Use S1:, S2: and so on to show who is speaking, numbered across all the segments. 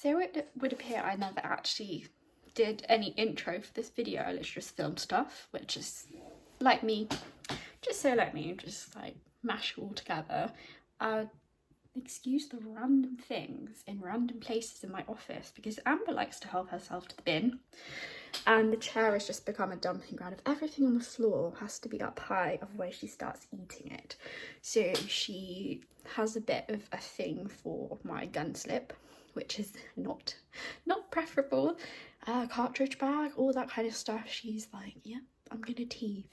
S1: So it would appear I never actually did any intro for this video. I literally just filmed stuff, which is like me, just so like me, just like mash it all together. Excuse the random things in random places in my office because Amber likes to help herself to the bin, and the chair has just become a dumping ground of everything on the floor. Has to be up high, otherwise she starts eating it. So she has a bit of a thing for my gun slip, which is not preferable. Cartridge bag, all that kind of stuff. She's like, yep, I'm gonna teeth.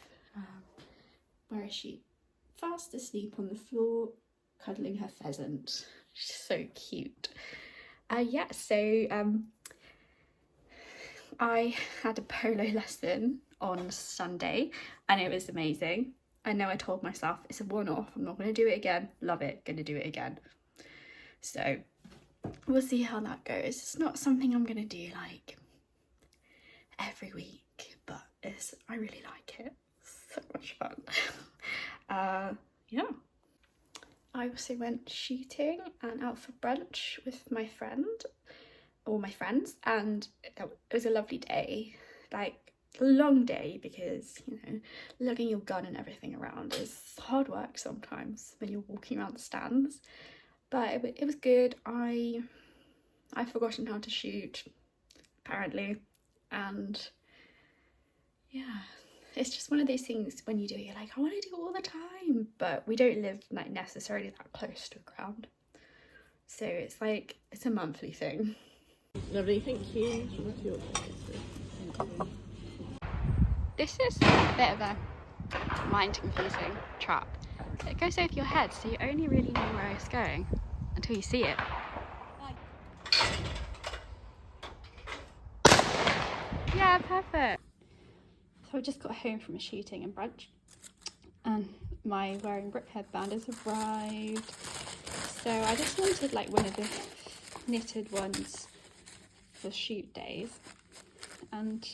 S1: Where is she? Fast asleep on the floor, cuddling her pheasant. She's so cute. Yeah, so I had a polo lesson on Sunday and it was amazing. I know I told myself it's a one-off, I'm not going to do it again. Love it, going to do it again. So we'll see how that goes. It's not something I'm going to do like every week, but I really like it. It's so much fun. Yeah. I also went shooting and out for brunch with my friend, or my friends, and it was a lovely day. Like, a long day because, you know, lugging your gun and everything around is hard work sometimes when you're walking around the stands. But it was good. I've forgotten how to shoot, apparently, and yeah. It's just one of those things when you do it, you're like, I want to do it all the time, but we don't live like necessarily that close to a ground. So it's like, it's a monthly thing.
S2: Lovely, thank you.
S1: This is a bit of a mind confusing trap. It goes over your head, so you only really know where it's going until you see it. Yeah, perfect. So I just got home from a shooting and brunch, and my wearing brick headband has arrived. So I just wanted like one of the knitted ones for shoot days, and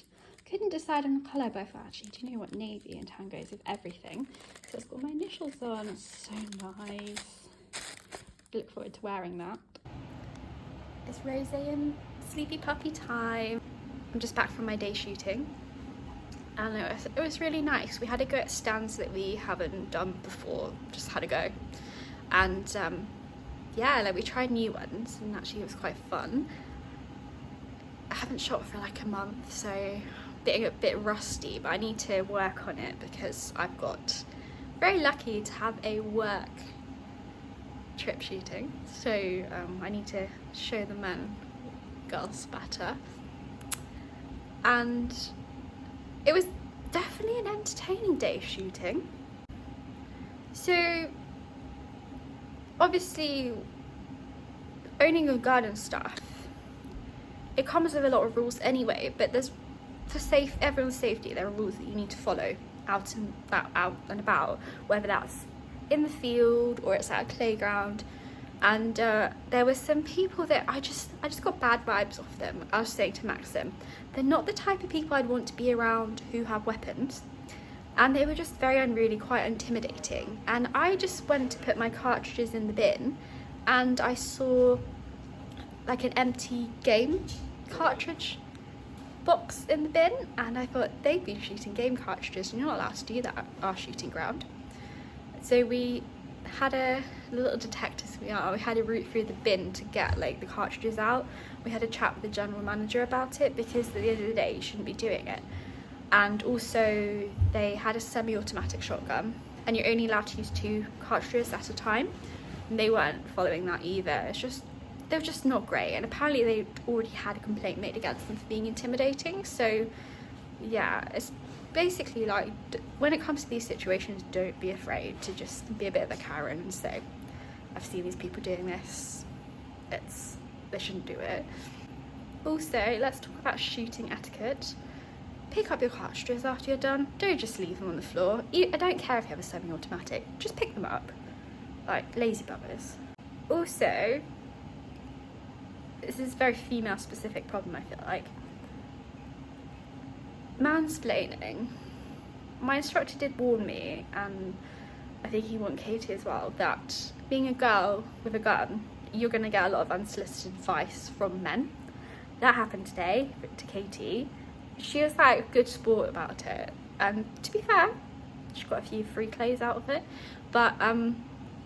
S1: couldn't decide on the colour, but I thought, actually, do you know what, navy and tan goes with everything. So it's got my initials on. It's so nice. I look forward to wearing that. It's rose and sleepy puppy time. I'm just back from my day shooting. And it was really nice. We had to go at stands that we haven't done before, just had to go. And yeah, like we tried new ones and actually it was quite fun. I haven't shot for like a month, so being a bit rusty, but I need to work on it because I've got very lucky to have a work trip shooting. So I need to show the men, girls better. And it was definitely an entertaining day shooting. So obviously owning a gun and stuff, it comes with a lot of rules anyway, but there's, for everyone's safety, there are rules that you need to follow out and about, whether that's in the field or it's at a playground. And there were some people that I just got bad vibes off them. I was saying to Maxim, they're not the type of people I'd want to be around who have weapons, and they were just very unruly, quite intimidating. And I just went to put my cartridges in the bin, and I saw like an empty game cartridge box in the bin, and I thought, they've been shooting game cartridges and you're not allowed to do that at our shooting ground. So we had a little detectives we had a route through the bin to get like the cartridges out. We had a chat with the general manager about it because at the end of the day you shouldn't be doing it. And also they had a semi-automatic shotgun and you're only allowed to use 2 cartridges at a time, and they weren't following that either. They were just not great, and apparently they already had a complaint made against them for being intimidating. So yeah, it's basically like, when it comes to these situations, don't be afraid to just be a bit of a Karen and say, I've seen these people doing this, they shouldn't do it. Also, let's talk about shooting etiquette. Pick up your cartridges after you're done. Don't just leave them on the floor. I don't care if you have a semi-automatic, just pick them up, like lazy buggers. Also, this is a very female specific problem, I feel like. Mansplaining. My instructor did warn me, and I think he warned Katie as well, that being a girl with a gun you're going to get a lot of unsolicited advice from men. That happened today to Katie. She was like a good sport about it, and to be fair, she got a few free clothes out of it. But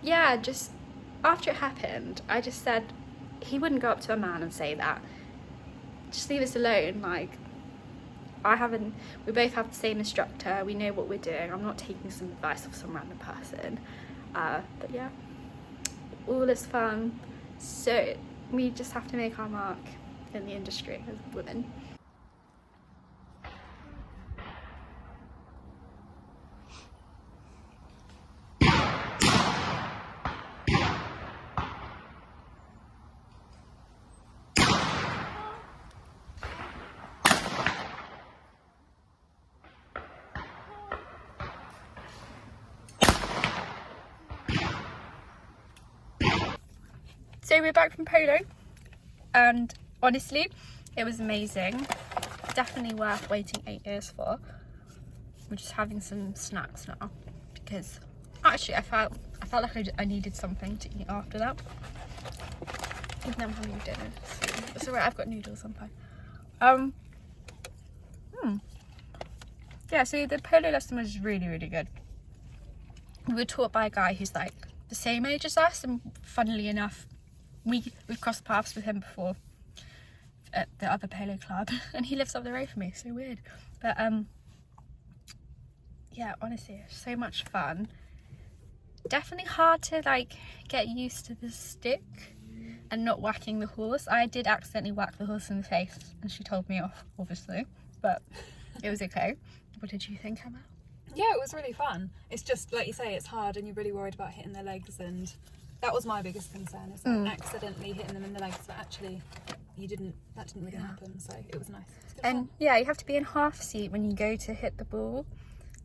S1: yeah, just after it happened, I just said he wouldn't go up to a man and say that. Just leave us alone. Like, we both have the same instructor, we know what we're doing. I'm not taking some advice off some random person. But yeah, all is fun. So we just have to make our mark in the industry as women. So we're back from polo, and honestly, it was amazing. Definitely worth waiting 8 years for. We're just having some snacks now because actually I felt like I needed something to eat after that. Even though I'm having dinner, so it's alright. I've got noodles on pie. Yeah. So the polo lesson was really, really good. We were taught by a guy who's like the same age as us, and funnily enough, we've crossed paths with him before at the other polo club, and he lives up the road from me. So weird, but yeah, honestly, so much fun. Definitely hard to like get used to the stick and not whacking the horse. I did accidentally whack the horse in the face, and she told me off, obviously, but it was okay. What did you think, Emma?
S3: Yeah, it was really fun. It's just like you say, it's hard, and you're really worried about hitting their legs, and that was my biggest concern, is like accidentally hitting them in the legs, but actually that didn't really happen, so it was nice. It was good fun.
S1: Yeah, you have to be in half seat when you go to hit the ball,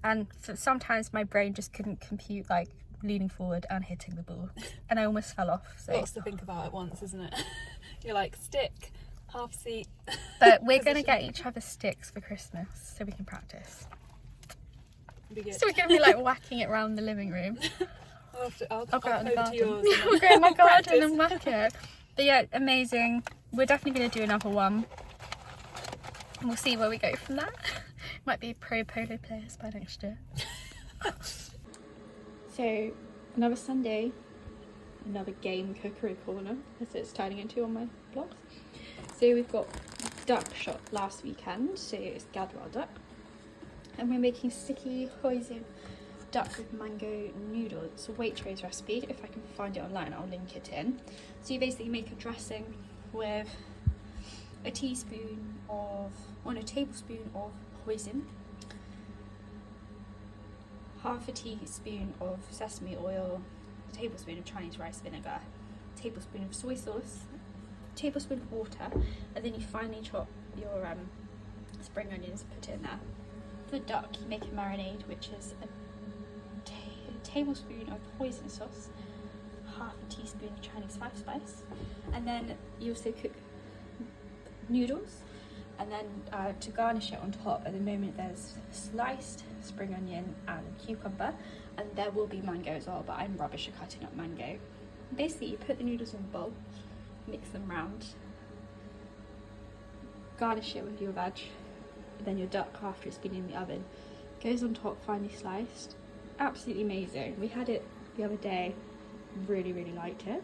S1: and sometimes my brain just couldn't compute like leaning forward and hitting the ball, and I almost fell off. So
S3: Lots to think about at once, isn't it? You're like, stick, half seat.
S1: but we're gonna get each other sticks for Christmas so we can practice.
S3: Be good.
S1: So we're gonna be like whacking it around the living room.
S3: I'll
S1: I'll go out in the
S3: over
S1: garden.
S3: to yours.
S1: I'll go in my garden and whack it. But yeah, amazing. We're definitely going to do another one. And we'll see where we go from that. Might be pro polo players by next year. So, another Sunday, another game cookery corner, as it's turning into on my vlogs. So we've got duck shot last weekend, so it's gadwal duck. And we're making sticky hoisin duck with mango noodles. It's a Waitrose recipe. If I can find it online, I'll link it in. So you basically make a dressing with a tablespoon of hoisin, half a teaspoon of sesame oil, a tablespoon of Chinese rice vinegar, a tablespoon of soy sauce, a tablespoon of water, and then you finely chop your spring onions and put it in there. For the duck, you make a marinade, which is a tablespoon of hoisin sauce, half a teaspoon of Chinese five spice, and then you also cook noodles, and then to garnish it on top, at the moment there's sliced spring onion and cucumber, and there will be mango as well, but I'm rubbish at cutting up mango. Basically, you put the noodles in a bowl, mix them round, garnish it with your veg, and then your duck, after it's been in the oven, goes on top, finely sliced. Absolutely amazing. We had it the other day, really liked it.